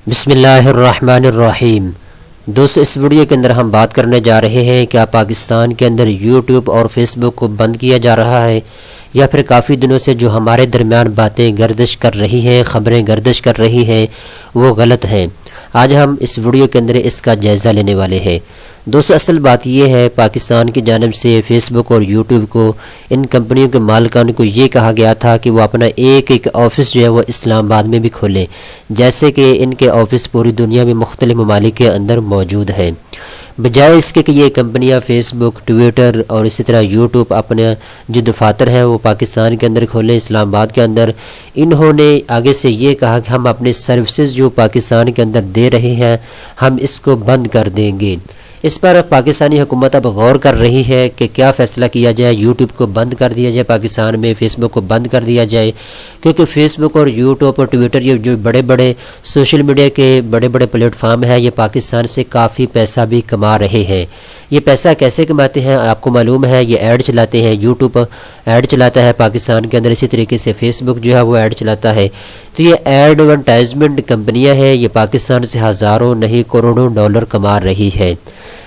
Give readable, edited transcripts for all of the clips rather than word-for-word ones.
بسم اللہ الرحمن الرحیم۔ دوستو، اس ویڈیو کے اندر ہم بات کرنے جا رہے ہیں کہ پاکستان کے اندر یوٹیوب اور فیس بک کو بند کیا جا رہا ہے یا پھر کافی دنوں سے جو ہمارے درمیان باتیں گردش کر رہی ہیں، خبریں گردش کر رہی ہیں، وہ غلط ہیں۔ آج ہم اس ویڈیو کے اندر اس کا جائزہ لینے والے ہیں۔ دوستو، اصل بات یہ ہے، پاکستان کی جانب سے فیس بک اور یوٹیوب کو، ان کمپنیوں کے مالکان کو یہ کہا گیا تھا کہ وہ اپنا ایک آفس جو ہے وہ اسلام آباد میں بھی کھولیں، جیسے کہ ان کے آفس پوری دنیا میں مختلف ممالک کے اندر موجود ہیں۔ بجائے اس کے کہ یہ کمپنیاں فیس بک، ٹویٹر اور اسی طرح یوٹیوب اپنے جو دفاتر ہیں وہ پاکستان کے اندر کھولیں، اسلام آباد کے اندر، انہوں نے آگے سے یہ کہا کہ ہم اپنے سروسز جو پاکستان کے اندر دے رہے ہیں ہم اس کو بند کر دیں گے۔ اس پر پاکستانی حکومت اب غور کر رہی ہے کہ کیا فیصلہ کیا جائے، یوٹیوب کو بند کر دیا جائے پاکستان میں، فیس بک کو بند کر دیا جائے، کیونکہ فیس بک اور یوٹیوب اور ٹویٹر یہ جو بڑے بڑے سوشل میڈیا کے بڑے بڑے پلیٹ فارم ہیں، یہ پاکستان سے کافی پیسہ بھی کما رہے ہیں۔ یہ پیسہ کیسے کماتے ہیں آپ کو معلوم ہے، یہ ایڈ چلاتے ہیں، یوٹیوب ایڈ چلاتا ہے پاکستان کے اندر، اسی طریقے سے فیس بک جو ہے وہ ایڈ چلاتا ہے۔ تو یہ ایڈورٹائزمنٹ کمپنیاں ہیں، یہ پاکستان سے ہزاروں نہیں کروڑوں ڈالر کما رہی ہے۔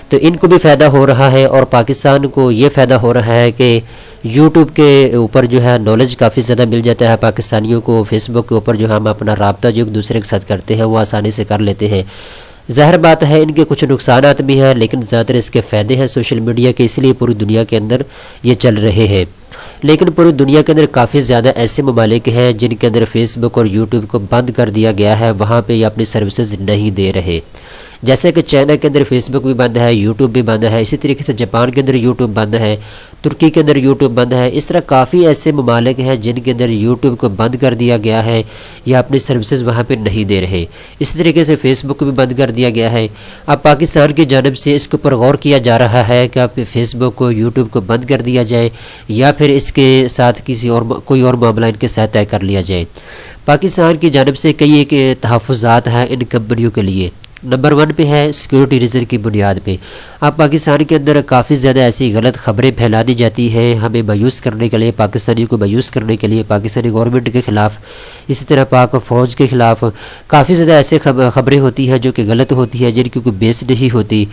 تو ان کو بھی فائدہ ہو رہا ہے اور پاکستان کو یہ فائدہ ہو رہا ہے کہ یوٹیوب کے اوپر جو ہے نالج کافی زیادہ مل جاتا ہے پاکستانیوں کو، فیس بک کے اوپر جو ہم اپنا رابطہ جو ایک دوسرے کے ساتھ کرتے ہیں وہ آسانی سے کر لیتے ہیں۔ ظاہر بات ہے ان کے کچھ نقصانات بھی ہیں، لیکن زیادہ تر اس کے فائدے ہیں سوشل میڈیا کے، اس لیے پوری دنیا کے اندر یہ چل رہے ہیں۔ لیکن پوری دنیا کے اندر کافی زیادہ ایسے ممالک ہیں جن کے اندر فیس بک اور یوٹیوب کو بند کر دیا گیا ہے، وہاں پہ یہ اپنی سروسز نہیں دے رہے، جیسے کہ چائنا کے اندر فیس بک بھی بند ہے، یوٹیوب بھی بند ہے، اسی طریقے سے جاپان کے اندر یوٹیوب بند ہے، ترکی کے اندر یوٹیوب بند ہے۔ اس طرح کافی ایسے ممالک ہیں جن کے اندر یوٹیوب کو بند کر دیا گیا ہے یا اپنی سروسز وہاں پہ نہیں دے رہے۔ اسی طریقے سے فیس بک بھی بند کر دیا گیا ہے۔ اب پاکستان کی جانب سے اس کے اوپر غور کیا جا رہا ہے کہ اب فیس بک کو، یوٹیوب کو بند کر دیا جائے یا پھر اس کے ساتھ کوئی اور معاملہ ان کے ساتھ طے کر لیا جائے۔ پاکستان کی جانب سے کئی ایک تحفظات ہیں ان کمپنیوں کے لیے۔ نمبر 1 پہ ہے سیکیورٹی ریزن کی بنیاد پہ۔ اب پاکستان کے اندر کافی زیادہ ایسی غلط خبریں پھیلا دی جاتی ہیں ہمیں مایوس کرنے کے لیے، پاکستانی کو مایوس کرنے کے لیے، پاکستانی گورنمنٹ کے خلاف، اسی طرح پاک فوج کے خلاف کافی زیادہ ایسے خبریں ہوتی ہیں جو کہ غلط ہوتی ہیں، جن کی کوئی بیس نہیں ہوتی۔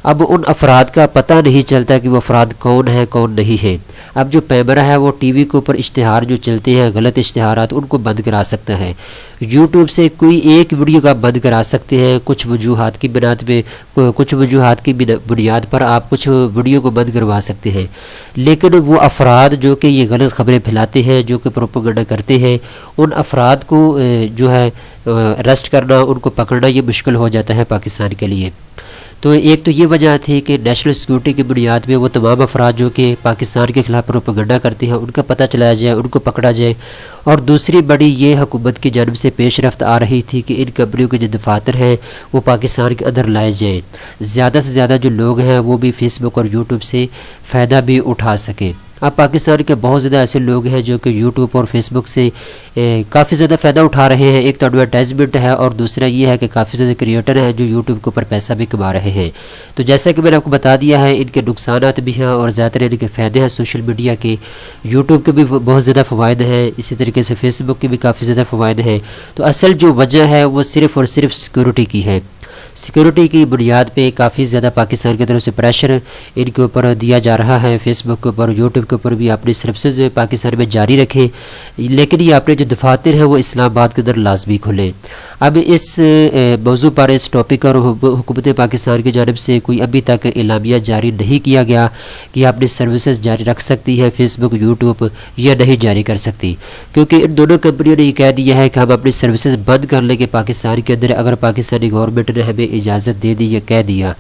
اب ان افراد کا پتہ نہیں چلتا کہ وہ افراد کون ہیں کون نہیں ہے۔ اب جو پیمرا ہے وہ ٹی وی کے اوپر اشتہار جو چلتے ہیں، غلط اشتہارات، ان کو بند کرا سکتا ہے۔ یوٹیوب سے کوئی ایک ویڈیو کا بند کرا سکتے ہیں، کچھ وجوہات کی بنیاد پر آپ کچھ ویڈیو کو بند کروا سکتے ہیں، لیکن وہ افراد جو کہ یہ غلط خبریں پھیلاتے ہیں، جو کہ پروپیگنڈا کرتے ہیں، ان افراد کو جو ہے اریسٹ کرنا، ان کو پکڑنا یہ مشکل ہو جاتا ہے پاکستان کے لیے۔ تو ایک تو یہ وجہ تھی کہ نیشنل سیکورٹی کی بنیاد پہ وہ تمام افراد جو کہ پاکستان کے خلاف پروپیگنڈا کرتے ہیں ان کا پتہ چلایا جائے، ان کو پکڑا جائے۔ اور دوسری بڑی یہ حکومت کی جانب سے پیش رفت آ رہی تھی کہ ان کمپنیوں کے جو دفاتر ہیں وہ پاکستان کے اندر لائے جائیں، زیادہ سے زیادہ جو لوگ ہیں وہ بھی فیس بک اور یوٹیوب سے فائدہ بھی اٹھا سکیں۔ اب پاکستان کے بہت زیادہ ایسے لوگ ہیں جو کہ یوٹیوب اور فیس بک سے کافی زیادہ فائدہ اٹھا رہے ہیں۔ ایک تو ایڈورٹائزمنٹ ہے اور دوسرا یہ ہے کہ کافی زیادہ کریٹر ہیں جو یوٹیوب کے اوپر پیسہ بھی کما رہے ہیں۔ تو جیسا کہ میں نے آپ کو بتا دیا ہے، ان کے نقصانات بھی ہیں اور زیادہ تر ان کے فائدے ہیں سوشل میڈیا کے۔ یوٹیوب کے بھی بہت زیادہ فوائد ہیں، اسی طریقے سے فیس بک کے بھی کافی زیادہ فوائد ہیں۔ تو اصل جو وجہ ہے وہ صرف اور صرف سیکورٹی کی ہے۔ سیکورٹی کی بنیاد پہ کافی زیادہ پاکستان کی طرف سے پریشر ان کے اوپر دیا جا رہا ہے، فیس بک کے اوپر، یوٹیوب کے اوپر بھی اپنی سروسز پاکستان میں جاری رکھے، لیکن یہ اپنے جو دفاتر ہیں وہ اسلام آباد کے اندر لازمی کھلے۔ اب اس موضوع پر، اس ٹاپک پر حکومت پاکستان کی جانب سے کوئی ابھی تک اعلامیہ جاری نہیں کیا گیا کہ اپنی سروسز جاری رکھ سکتی ہے فیس بک، یوٹیوب، یا نہیں جاری کر سکتی، کیونکہ ان دونوں کمپنیوں نے یہ کہہ دیا ہے کہ ہم اپنی سروسز بند کر لیں گے پاکستان کے اندر اگر پاکستانی گورنمنٹ نے ہمیں اجازت دے دی یا کہہ دیا۔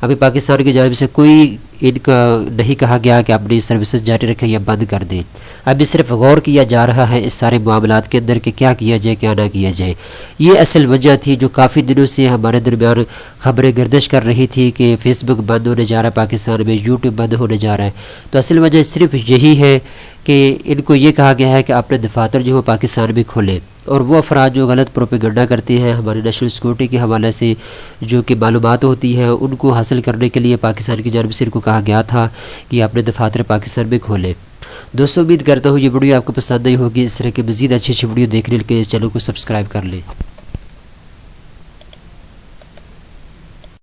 ابھی پاکستان کی جانب سے کوئی ان کا نہیں کہا گیا کہ اپنی سروسز جاری رکھیں یا بند کر دیں۔ ابھی صرف غور کیا جا رہا ہے اس سارے معاملات کے اندر کہ کیا کیا جائے کیا نہ کیا جائے۔ یہ اصل وجہ تھی جو کافی دنوں سے ہمارے درمیان خبریں گردش کر رہی تھی کہ فیس بک بند ہونے جا رہا ہے پاکستان میں، یوٹیوب بند ہونے جا رہا ہے۔ تو اصل وجہ صرف یہی ہے کہ ان کو یہ کہا گیا ہے کہ اپنے دفاتر جو ہے پاکستان میں کھولیں، اور وہ افراد جو غلط پروپیگنڈا کرتے ہیں ہمارے نیشنل سیکورٹی کے حوالے سے جو کہ معلومات ہوتی ہے ان کو حاصل کرنے کے لیے پاکستان کی جانب سے ان کو کہا گیا تھا کہ اپنے دفاتر پاکستان میں کھولیں۔ دوستو، امید کرتا ہوں یہ ویڈیو آپ کو پسند آئی ہوگی۔ اس طرح کے مزید اچھی ویڈیو دیکھنے کے لیے چینل کو سبسکرائب کر لیں۔